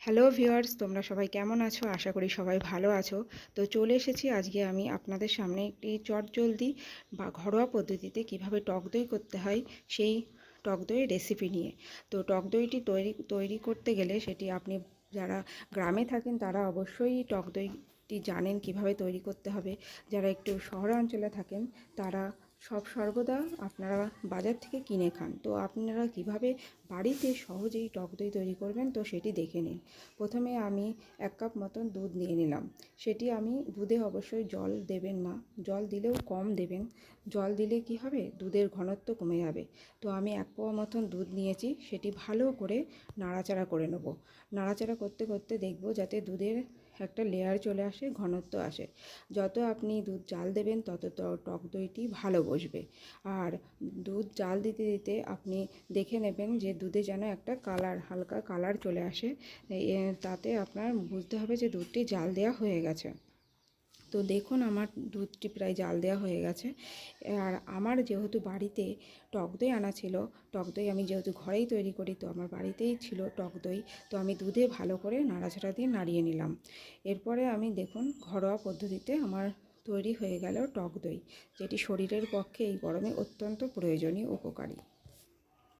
Hello viewers, তোমরা সবাই কেমন আছো? আশা করি সবাই ভালো আছো। তো চলে এসেছি আজকে আমি আপনাদের সামনে একটি চটজলদি বা ঘরোয়া পদ্ধতিতে কিভাবে টক দই করতে হয় সেই টক দইয়ের রেসিপি নিয়ে। তো টক দইটি তৈরি করতে গেলে সেটি আপনি যারা গ্রামে থাকেন তারা অবশ্যই টক দইটি জানেন কিভাবে তৈরি করতে হবে। যারা একটু শহরাঞ্চলে থাকেন তারা সর্বদা আপনারা বাজার থেকে কিনে খান। তো আপনারা কিভাবে বাড়িতে সহজেই টক দই তৈরি করবেন তো সেটি দেখে নিন। প্রথমে আমি 1 কাপ মতন দুধ নিয়ে নিলাম। সেটি আমি দুধে অবশ্যই জল দেবেন না, জল দিলেও কম দেবেন। জল দিলে কি হবে, দুধের ঘনত্ব কমে যাবে। তো আমি 1 পোয়া মতন দুধ নিয়েছি, সেটি ভালো করে নাড়াচাড়া করে নেব। নাড়াচাড়া করতে করতে দেখব যাতে দুধের একটা লেয়ার চলে আসে, ঘনত্ব আসে। যত আপনি দুধ জাল দেবেন তত টক দইটি ভালো বসবে। আর দুধ জাল দিতে দিতে আপনি দেখে নেবেন যে দুধে যেন একটা হালকা কালার চলে আসে। তাতে আপনার বুঝতে হবে যে দুধটি জাল দেওয়া হয়ে গেছে। তো দেখুন আমার দুধটি প্রায় জাল দেওয়া হয়ে গেছে। আর আমার যেহেতু বাড়িতে টক দই আনা ছিল, টক দই আমি যেহেতু ঘরেই তৈরি করি, তো আমার বাড়িতেই ছিল টক দই। তো আমি দুধে ভালো করে নাড়াচাড়া দিয়ে নাড়িয়ে নিলাম। এরপরে আমি দেখুন ঘরোয়া পদ্ধতিতে আমার তৈরি হয়ে গেল টক দই, যেটি শরীরের পক্ষে এই গরমে অত্যন্ত প্রয়োজনীয়, উপকারী।